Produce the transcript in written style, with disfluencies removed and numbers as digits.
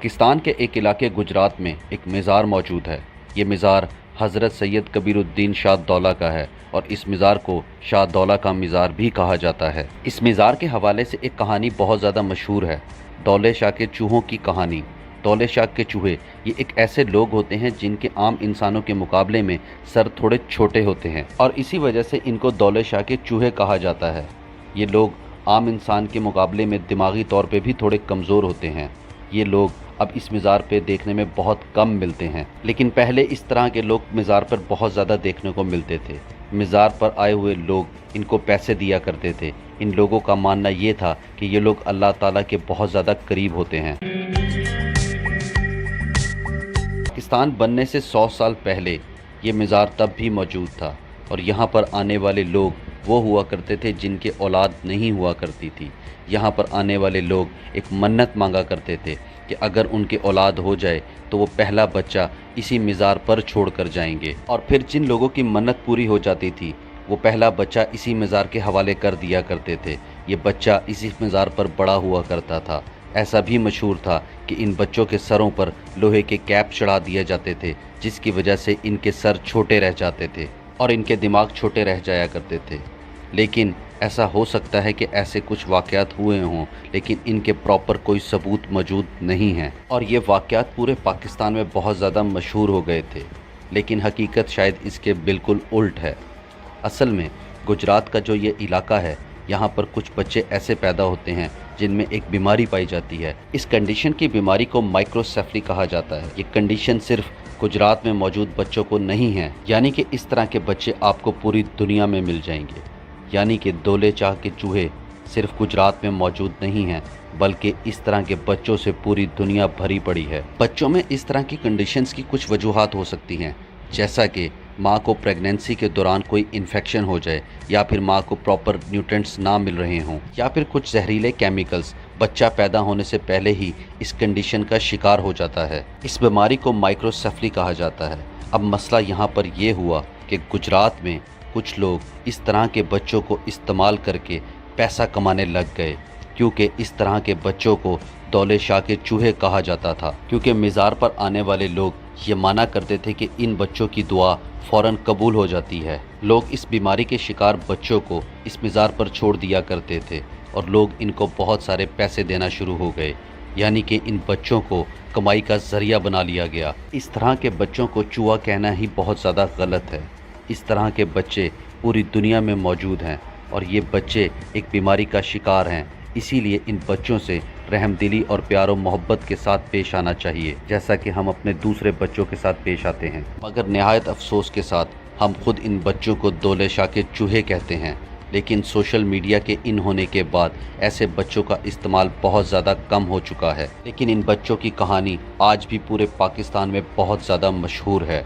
पाकिस्तान के एक इलाके गुजरात में एक मज़ार मौजूद है। ये मज़ार हज़रत सैयद कबीरुद्दीन शाह दौला का है और इस मज़ार को शाह दौला का मज़ार भी कहा जाता है। इस मज़ार के हवाले से एक कहानी बहुत ज़्यादा मशहूर है, दौले शाह के चूहों की कहानी। दौले शाह के चूहे ये एक ऐसे लोग होते हैं जिनके आम इंसानों के मुकाबले में सर थोड़े छोटे होते हैं और इसी वजह से इनको दौले शाह के चूहे कहा जाता है। ये लोग आम इंसान के मुकाबले में दिमागी तौर पे भी थोड़े कमज़ोर होते हैं। ये लोग अब इस मज़ार पे देखने में बहुत कम मिलते हैं, लेकिन पहले इस तरह के लोग मज़ार पर बहुत ज़्यादा देखने को मिलते थे। मज़ार पर आए हुए लोग इनको पैसे दिया करते थे। इन लोगों का मानना ये था कि ये लोग अल्लाह ताला के बहुत ज़्यादा करीब होते हैं। पाकिस्तान बनने से 100 साल पहले ये मज़ार तब भी मौजूद था और यहाँ पर आने वाले लोग वो हुआ करते थे जिनके औलाद नहीं हुआ करती थी। यहाँ पर आने वाले लोग एक मन्नत मांगा करते थे कि अगर उनके औलाद हो जाए तो वो पहला बच्चा इसी मज़ार पर छोड़ कर जाएंगे, और फिर जिन लोगों की मन्नत पूरी हो जाती थी वो पहला बच्चा इसी मज़ार के हवाले कर दिया करते थे। ये बच्चा इसी मज़ार पर बड़ा हुआ करता था। ऐसा भी मशहूर था कि इन बच्चों के सरों पर लोहे के कैप चढ़ा दिए जाते थे, जिसकी वजह से इनके सर छोटे रह जाते थे और इनके दिमाग छोटे रह जाया करते थे। लेकिन ऐसा हो सकता है कि ऐसे कुछ वाक़यात हुए हों, लेकिन इनके प्रॉपर कोई सबूत मौजूद नहीं हैं और ये वाक़यात पूरे पाकिस्तान में बहुत ज़्यादा मशहूर हो गए थे। लेकिन हकीकत शायद इसके बिल्कुल उल्ट है। असल में गुजरात का जो ये इलाका है, यहाँ पर कुछ बच्चे ऐसे पैदा होते हैं जिनमें एक बीमारी पाई जाती है। इस कंडीशन की बीमारी को माइक्रोसेफली कहा जाता है। ये कंडीशन सिर्फ गुजरात में मौजूद बच्चों को नहीं है, यानी कि इस तरह के बच्चे आपको पूरी दुनिया में मिल जाएंगे। यानी कि दौले शाह के चूहे सिर्फ गुजरात में मौजूद नहीं हैं, बल्कि इस तरह के बच्चों से पूरी दुनिया भरी पड़ी है। बच्चों में इस तरह की कंडीशंस की कुछ वजूहात हो सकती हैं, जैसा कि माँ को प्रेगनेंसी के दौरान कोई इन्फेक्शन हो जाए, या फिर माँ को प्रॉपर न्यूट्रिएंट्स ना मिल रहे हों, या फिर कुछ जहरीले केमिकल्स बच्चा पैदा होने से पहले ही इस कंडीशन का शिकार हो जाता है। इस बीमारी को माइक्रोसेफली कहा जाता है। अब मसला यहाँ पर यह हुआ कि गुजरात में कुछ लोग इस तरह के बच्चों को इस्तेमाल करके पैसा कमाने लग गए, क्योंकि इस तरह के बच्चों को दौले शाह के चूहे कहा जाता था। क्योंकि मज़ार पर आने वाले लोग ये माना करते थे कि इन बच्चों की दुआ फ़ौरन कबूल हो जाती है। लोग इस बीमारी के शिकार बच्चों को इस मज़ार पर छोड़ दिया करते थे और लोग इनको बहुत सारे पैसे देना शुरू हो गए, यानी कि इन बच्चों को कमाई का ज़रिया बना लिया गया। इस तरह के बच्चों को चूहा कहना ही बहुत ज़्यादा गलत है। इस तरह के बच्चे पूरी दुनिया में मौजूद हैं और ये बच्चे एक बीमारी का शिकार हैं। इसीलिए इन बच्चों से रहमदिली और प्यार और मोहब्बत के साथ पेश आना चाहिए, जैसा कि हम अपने दूसरे बच्चों के साथ पेश आते हैं। मगर निहायत अफसोस के साथ हम खुद इन बच्चों को दौले शाह के चूहे कहते हैं। लेकिन सोशल मीडिया के इन होने के बाद ऐसे बच्चों का इस्तेमाल बहुत ज़्यादा कम हो चुका है। लेकिन इन बच्चों की कहानी आज भी पूरे पाकिस्तान में बहुत ज़्यादा मशहूर है।